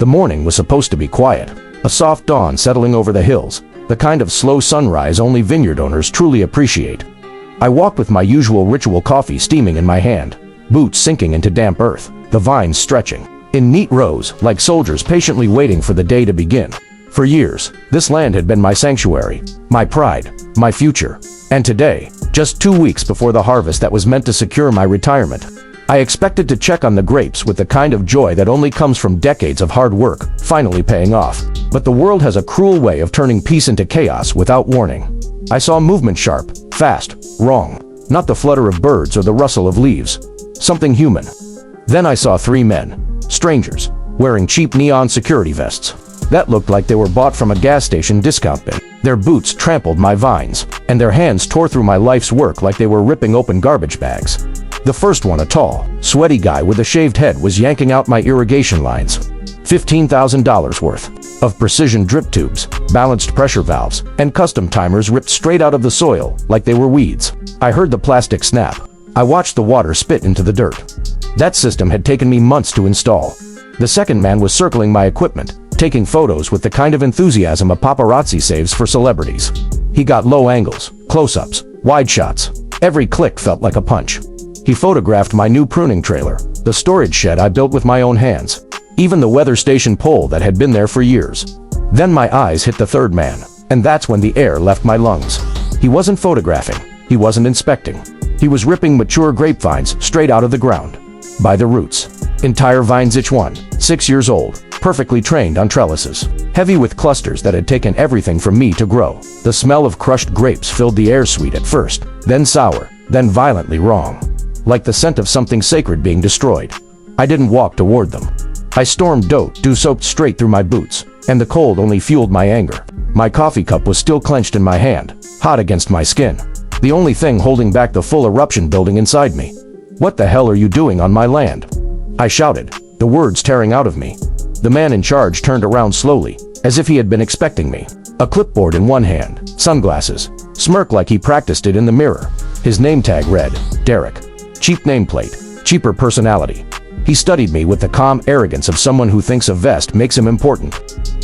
The morning was supposed to be quiet, a soft dawn settling over the hills, the kind of slow sunrise only vineyard owners truly appreciate. I walked with my usual ritual coffee steaming in my hand, boots sinking into damp earth, the vines stretching in neat rows like soldiers patiently waiting for the day to begin. For years, this land had been my sanctuary, my pride, my future. And today, just 2 weeks before the harvest that was meant to secure my retirement, I expected to check on the grapes with the kind of joy that only comes from decades of hard work finally paying off. But the world has a cruel way of turning peace into chaos without warning. I saw movement sharp, fast, wrong. Not the flutter of birds or the rustle of leaves. Something human. Then I saw 3 men, strangers, wearing cheap neon security vests. That looked like they were bought from a gas station discount bin. Their boots trampled my vines, and their hands tore through my life's work like they were ripping open garbage bags. The first one, a tall, sweaty guy with a shaved head, was yanking out my irrigation lines. $15,000 worth of precision drip tubes, balanced pressure valves, and custom timers ripped straight out of the soil like they were weeds. I heard the plastic snap. I watched the water spit into the dirt. That system had taken me months to install. The second man was circling my equipment, taking photos with the kind of enthusiasm a paparazzi saves for celebrities. He got low angles, close-ups, wide shots. Every click felt like a punch. He photographed my new pruning trailer, the storage shed I built with my own hands, even the weather station pole that had been there for years. Then my eyes hit the third man, and that's when the air left my lungs. He wasn't photographing, he wasn't inspecting. He was ripping mature grapevines straight out of the ground, by the roots. Entire vines, each one, 6 years old, perfectly trained on trellises, heavy with clusters that had taken everything from me to grow. The smell of crushed grapes filled the air, sweet at first, then sour, then violently wrong. Like the scent of something sacred being destroyed. I didn't walk toward them. I stormed dew soaked straight through my boots, and the cold only fueled my anger. My coffee cup was still clenched in my hand, hot against my skin. The only thing holding back the full eruption building inside me. "What the hell are you doing on my land?" I shouted, the words tearing out of me. The man in charge turned around slowly, as if he had been expecting me. A clipboard in one hand, sunglasses, smirk like he practiced it in the mirror. His name tag read, Derek. Cheap nameplate, cheaper personality. He studied me with the calm arrogance of someone who thinks a vest makes him important.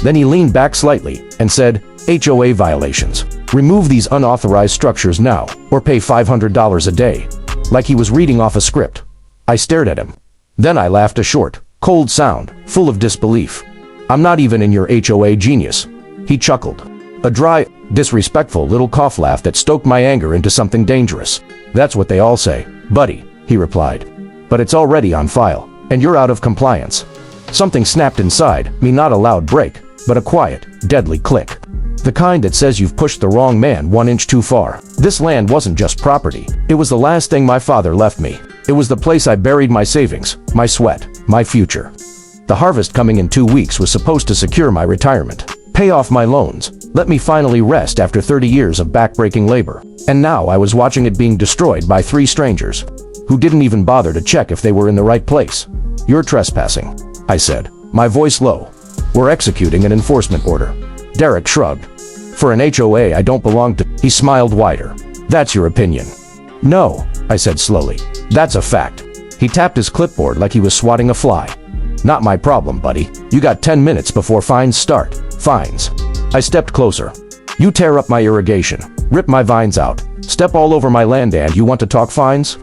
Then he leaned back slightly and said, "HOA violations. Remove these unauthorized structures now, or pay $500 a day." Like he was reading off a script. I stared at him. Then I laughed, a short, cold sound, full of disbelief. "I'm not even in your HOA, genius." He chuckled. A dry, disrespectful little cough laugh that stoked my anger into something dangerous. "That's what they all say, buddy," he replied. "But it's already on file, and you're out of compliance." Something snapped inside me, not a loud break, but a quiet, deadly click. The kind that says you've pushed the wrong man 1 inch too far. This land wasn't just property. It was the last thing my father left me. It was the place I buried my savings, my sweat, my future. The harvest coming in 2 weeks was supposed to secure my retirement, pay off my loans, let me finally rest after 30 years of back-breaking labor. And now I was watching it being destroyed by 3 strangers, who didn't even bother to check if they were in the right place. "You're trespassing," I said, my voice low. "We're executing an enforcement order." Derek shrugged. "For an HOA I don't belong to." He smiled wider. "That's your opinion." "No," I said slowly. "That's a fact." He tapped his clipboard like he was swatting a fly. "Not my problem, buddy. You got 10 minutes before fines start." "Fines." I stepped closer. "You tear up my irrigation, rip my vines out, step all over my land, and you want to talk fines?"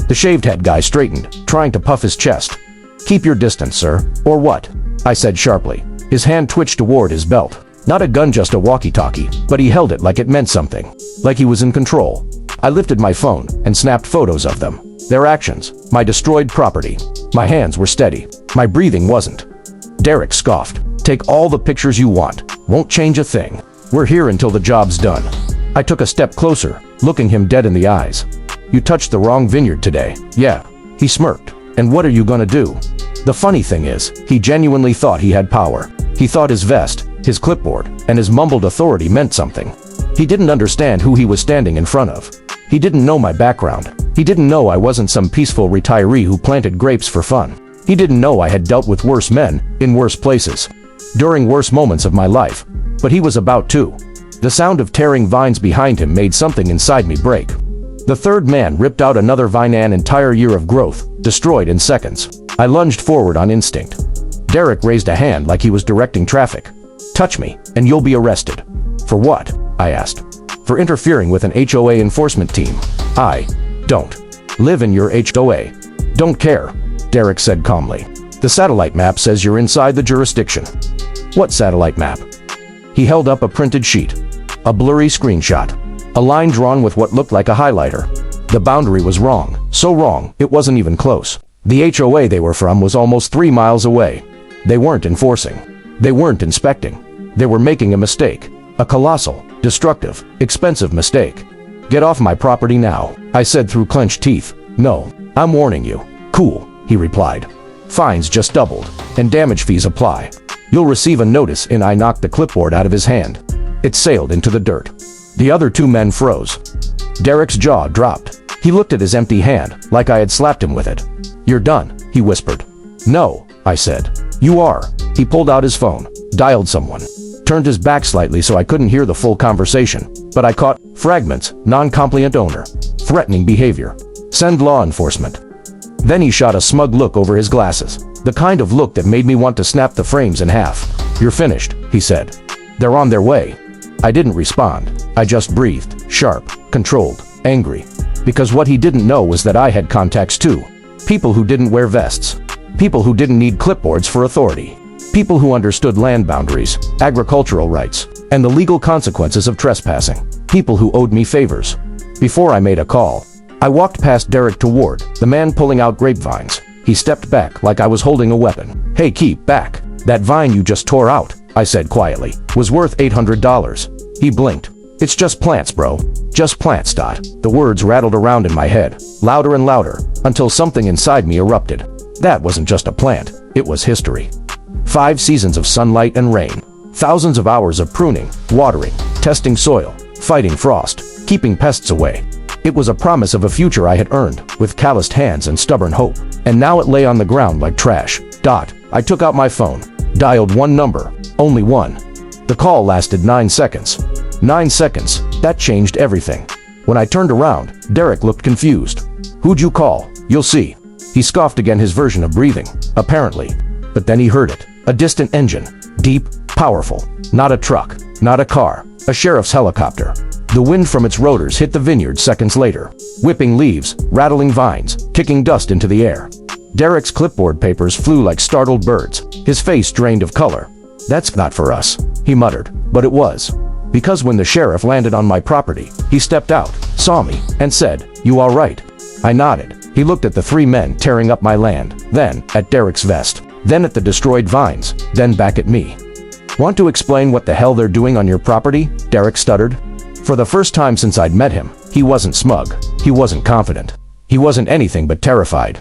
The shaved head guy straightened, trying to puff his chest. "Keep your distance, sir, or what?" I said sharply. His hand twitched toward his belt. Not a gun, just a walkie-talkie, but he held it like it meant something. Like he was in control. I lifted my phone and snapped photos of them. Their actions, my destroyed property. My hands were steady. My breathing wasn't. Derek scoffed. "Take all the pictures you want. Won't change a thing. We're here until the job's done." I took a step closer, looking him dead in the eyes. "You touched the wrong vineyard today." "Yeah." He smirked. "And what are you gonna do?" The funny thing is, he genuinely thought he had power. He thought his vest, his clipboard, and his mumbled authority meant something. He didn't understand who he was standing in front of. He didn't know my background. He didn't know I wasn't some peaceful retiree who planted grapes for fun. He didn't know I had dealt with worse men, in worse places, during worse moments of my life. But he was about to. The sound of tearing vines behind him made something inside me break. The third man ripped out another vine, an entire year of growth, destroyed in seconds. I lunged forward on instinct. Derek raised a hand like he was directing traffic. Touch me, and you'll be arrested. For what? I asked. For interfering with an HOA enforcement team. I don't live in your HOA. Don't care, Derek said calmly. The satellite map says you're inside the jurisdiction. What satellite map? He held up a printed sheet. A blurry screenshot. A line drawn with what looked like a highlighter. The boundary was wrong, so wrong, it wasn't even close. The HOA they were from was almost 3 miles away. They weren't enforcing. They weren't inspecting. They were making a mistake. A colossal, destructive, expensive mistake. Get off my property now, I said through clenched teeth. No, I'm warning you. Cool, he replied. Fines just doubled, and damage fees apply. You'll receive a notice. And I knocked the clipboard out of his hand. It sailed into the dirt. The other 2 men froze. Derek's jaw dropped. He looked at his empty hand, like I had slapped him with it. You're done, he whispered. No, I said. You are. He pulled out his phone, dialed someone, turned his back slightly so I couldn't hear the full conversation, but I caught fragments. Non-compliant owner. Threatening behavior. Send law enforcement. Then he shot a smug look over his glasses, the kind of look that made me want to snap the frames in half. You're finished, he said. They're on their way. I didn't respond. I just breathed, sharp, controlled, angry. Because what he didn't know was that I had contacts too. People who didn't wear vests. People who didn't need clipboards for authority. People who understood land boundaries, agricultural rights, and the legal consequences of trespassing. People who owed me favors. Before I made a call, I walked past Derek toward the man pulling out grapevines. He stepped back like I was holding a weapon. Hey, keep back. That vine you just tore out, I said quietly, was worth $800. He blinked. It's just plants, bro. Just plants. The words rattled around in my head, louder and louder, until something inside me erupted. That wasn't just a plant, it was history. 5 seasons of sunlight and rain. Thousands of hours of pruning, watering, testing soil, fighting frost, keeping pests away. It was a promise of a future I had earned, with calloused hands and stubborn hope. And now it lay on the ground like trash. I took out my phone, dialed one number, only one. The call lasted 9 seconds. 9 seconds, that changed everything. When I turned around, Derek looked confused. Who'd you call? You'll see. He scoffed again, his version of breathing, apparently. But then he heard it. A distant engine. Deep, powerful. Not a truck, not a car, a sheriff's helicopter. The wind from its rotors hit the vineyard seconds later, whipping leaves, rattling vines, kicking dust into the air. Derek's clipboard papers flew like startled birds, his face drained of color. That's not for us, he muttered, but it was. Because when the sheriff landed on my property, he stepped out, saw me, and said, "You all right?" I nodded. He looked at the 3 men tearing up my land, then at Derek's vest, then at the destroyed vines, then back at me. Want to explain what the hell they're doing on your property? Derek stuttered. For the first time since I'd met him, he wasn't smug. He wasn't confident. He wasn't anything but terrified.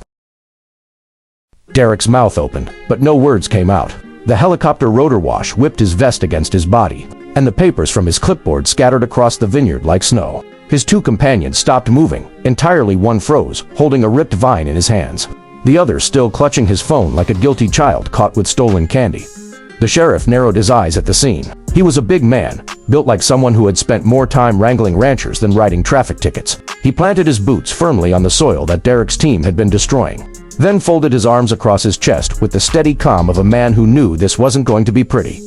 Derek's mouth opened, but no words came out. The helicopter rotor wash whipped his vest against his body, and the papers from his clipboard scattered across the vineyard like snow. His 2 companions stopped moving. Entirely one froze, holding a ripped vine in his hands. The other still clutching his phone like a guilty child caught with stolen candy. The sheriff narrowed his eyes at the scene. He was a big man, built like someone who had spent more time wrangling ranchers than writing traffic tickets. He planted his boots firmly on the soil that Derek's team had been destroying, then folded his arms across his chest with the steady calm of a man who knew this wasn't going to be pretty.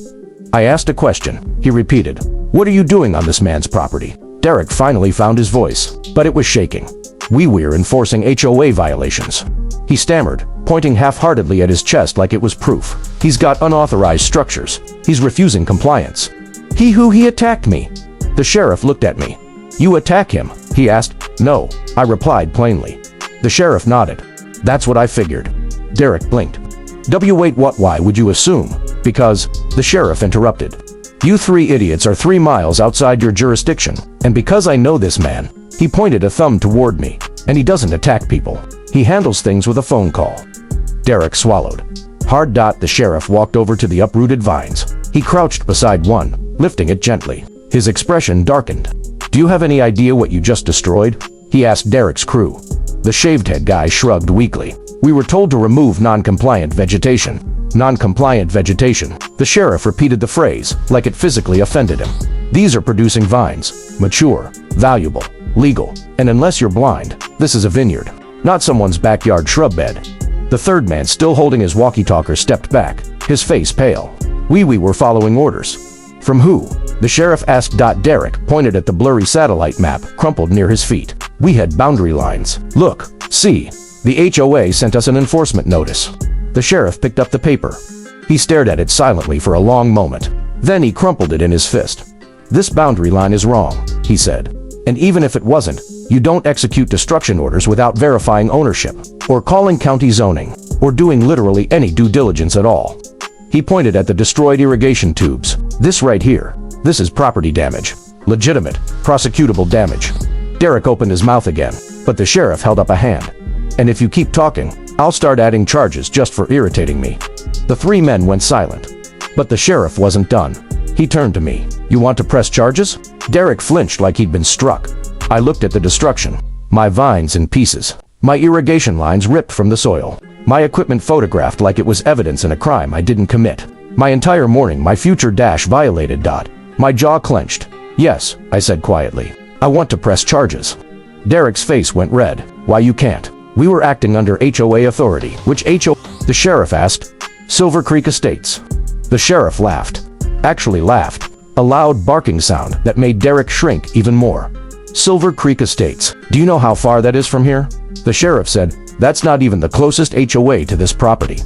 I asked a question, he repeated. What are you doing on this man's property? Derek finally found his voice, but it was shaking. We're enforcing HOA violations. He stammered, pointing half-heartedly at his chest like it was proof. He's got unauthorized structures. He's refusing compliance. He attacked me. The sheriff looked at me. You attack him? He asked. No, I replied plainly. The sheriff nodded. That's what I figured. Derek blinked. Wait, what? Why would you assume? Because, the sheriff interrupted. You 3 idiots are 3 miles outside your jurisdiction, and because I know this man, he pointed a thumb toward me, and he doesn't attack people. He handles things with a phone call. Derek swallowed. Hard. The sheriff walked over to the uprooted vines. He crouched beside one, lifting it gently. His expression darkened. Do you have any idea what you just destroyed? He asked Derek's crew. The shaved-head guy shrugged weakly. We were told to remove non-compliant vegetation. Non-compliant vegetation. The sheriff repeated the phrase, like it physically offended him. These are producing vines. Mature, valuable, legal, and unless you're blind, this is a vineyard, not someone's backyard shrub bed. The 3rd man, still holding his walkie-talkie, stepped back, his face pale. We were following orders. From who? The sheriff asked. Derek pointed at the blurry satellite map crumpled near his feet. We had boundary lines. Look, see. The HOA sent us an enforcement notice. The sheriff picked up the paper. He stared at it silently for a long moment. Then he crumpled it in his fist. This boundary line is wrong, he said. And even if it wasn't, you don't execute destruction orders without verifying ownership, or calling county zoning, or doing literally any due diligence at all. He pointed at the destroyed irrigation tubes. This right here. This is property damage. Legitimate, prosecutable damage. Derek opened his mouth again, but the sheriff held up a hand. And if you keep talking, I'll start adding charges just for irritating me. The three men went silent. But the sheriff wasn't done. He turned to me. You want to press charges? Derek flinched like he'd been struck. I looked at the destruction. My vines in pieces. My irrigation lines ripped from the soil. My equipment photographed like it was evidence in a crime I didn't commit. My entire morning, my future violated. My jaw clenched. Yes, I said quietly. I want to press charges. Derek's face went red. Why you can't? We were acting under HOA authority. Which HOA? The sheriff asked. Silver Creek Estates. The sheriff laughed. Actually laughed. A loud barking sound that made Derek shrink even more. Silver Creek Estates. Do you know how far that is from here? The sheriff said, that's not even the closest HOA to this property.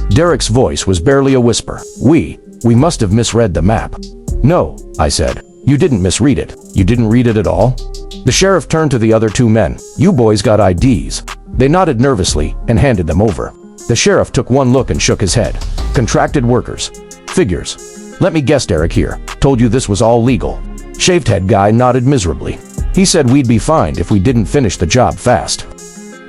Derek's voice was barely a whisper. We must have misread the map. No, I said. You didn't misread it. You didn't read it at all? The sheriff turned to the other two men. You boys got IDs. They nodded nervously and handed them over. The sheriff took one look and shook his head. Contracted workers. Figures. Let me guess, Derek here. Told you this was all legal. Shaved head guy nodded miserably. He said we'd be fined if we didn't finish the job fast.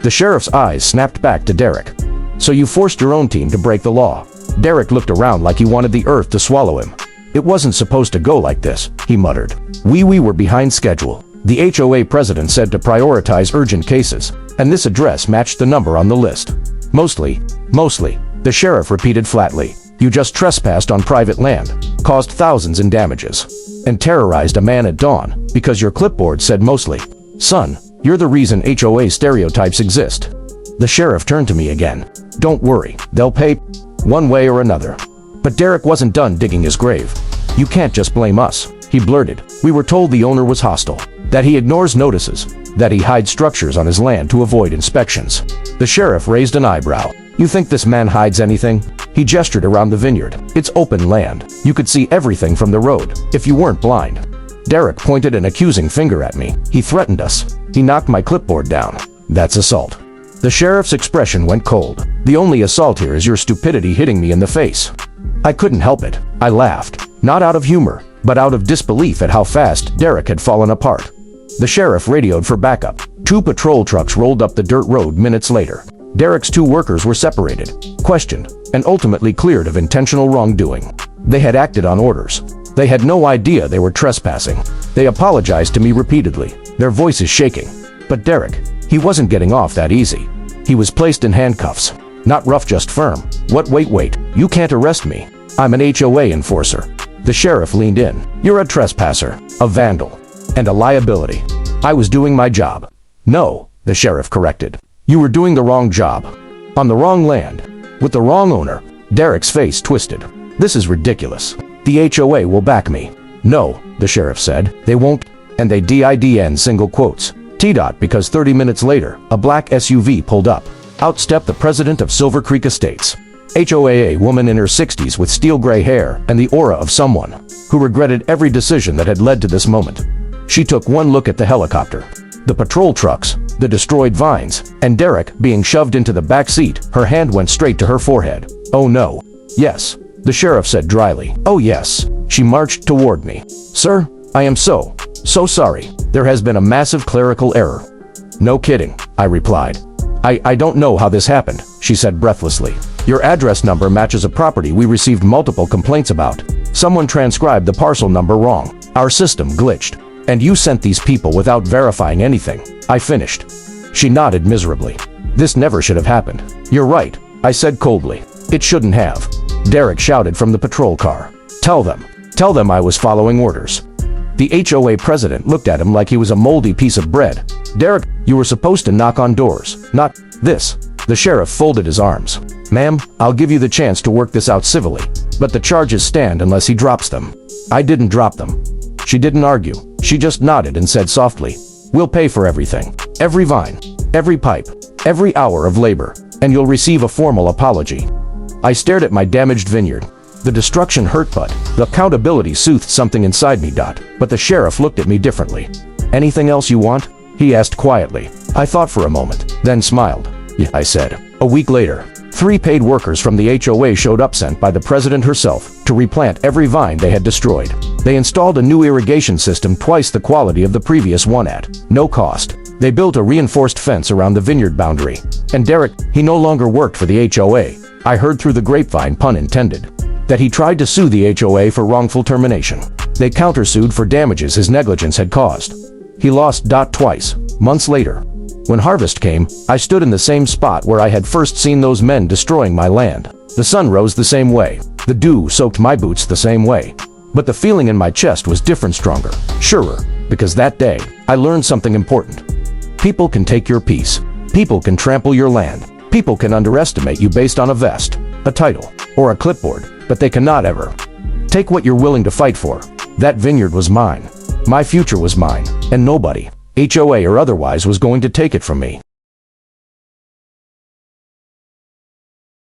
The sheriff's eyes snapped back to Derek. So you forced your own team to break the law. Derek looked around like he wanted the earth to swallow him. It wasn't supposed to go like this, he muttered. We were behind schedule. The HOA president said to prioritize urgent cases, and this address matched the number on the list. Mostly, the sheriff repeated flatly. You just trespassed on private land, caused thousands in damages, and terrorized a man at dawn because your clipboard said mostly. Son, you're the reason HOA stereotypes exist. The sheriff turned to me again. Don't worry, they'll pay one way or another. But Derek wasn't done digging his grave. You can't just blame us, he blurted. We were told the owner was hostile, that he ignores notices, that he hides structures on his land to avoid inspections. The sheriff raised an eyebrow. You think this man hides anything? He gestured around the vineyard. It's open land. You could see everything from the road, if you weren't blind. Derek pointed an accusing finger at me. He threatened us. He knocked my clipboard down. That's assault. The sheriff's expression went cold. The only assault here is your stupidity hitting me in the face. I couldn't help it. I laughed. Not out of humor, but out of disbelief at how fast Derek had fallen apart. The sheriff radioed for backup. 2 patrol trucks rolled up the dirt road minutes later. Derek's 2 workers were separated, questioned, and ultimately cleared of intentional wrongdoing. They had acted on orders. They had no idea they were trespassing. They apologized to me repeatedly, their voices shaking. But Derek, he wasn't getting off that easy. He was placed in handcuffs. Not rough, just firm. Wait, you can't arrest me. I'm an HOA enforcer. The sheriff leaned in. You're a trespasser, a vandal, and a liability. I was doing my job. No, the sheriff corrected. You were doing the wrong job. On the wrong land. With the wrong owner. Derek's face twisted. This is ridiculous. The HOA will back me. No, the sheriff said. They won't. And they did single quotes. Because 30 minutes later, a black SUV pulled up. Out stepped the president of Silver Creek Estates. HOA, a woman in her 60s with steel gray hair and the aura of someone who regretted every decision that had led to this moment. She took one look at the helicopter, the patrol trucks, the destroyed vines, and Derek being shoved into the back seat. Her hand went straight to her forehead. Oh no. Yes, the sheriff said dryly. Oh yes. She marched toward me. Sir, I am so sorry. There has been a massive clerical error. No kidding, I replied. I don't know how this happened, she said breathlessly. Your address number matches a property we received multiple complaints about. Someone transcribed the parcel number wrong. Our system glitched. And you sent these people without verifying anything. I finished. She nodded miserably. This never should have happened. You're right, I said coldly. It shouldn't have. Derek shouted from the patrol car. Tell them I was following orders. The HOA president looked at him like he was a moldy piece of bread. Derek, you were supposed to knock on doors, not this. The sheriff folded his arms. "Ma'am, I'll give you the chance to work this out civilly, but the charges stand unless he drops them." I didn't drop them. She didn't argue. She just nodded and said softly, "We'll pay for everything. Every vine, every pipe, every hour of labor, and you'll receive a formal apology." I stared at my damaged vineyard. The destruction hurt, but the accountability soothed something inside me. But the sheriff looked at me differently. "Anything else you want?" he asked quietly. I thought for a moment, then smiled. "Yeah," I said. A week later, 3 paid workers from the HOA showed up, sent by the president herself, to replant every vine they had destroyed. They installed a new irrigation system twice the quality of the previous one at no cost. They built a reinforced fence around the vineyard boundary. And Derek, he no longer worked for the HOA. I heard through the grapevine, pun intended, that he tried to sue the HOA for wrongful termination. They countersued for damages his negligence had caused. He lost. Twice. Months later, when harvest came, I stood in the same spot where I had first seen those men destroying my land. The sun rose the same way. The dew soaked my boots the same way. But the feeling in my chest was different, stronger, surer, because that day, I learned something important. People can take your peace. People can trample your land. People can underestimate you based on a vest, a title, or a clipboard, but they cannot ever take what you're willing to fight for. That vineyard was mine. My future was mine, and nobody, HOA or otherwise, was going to take it from me.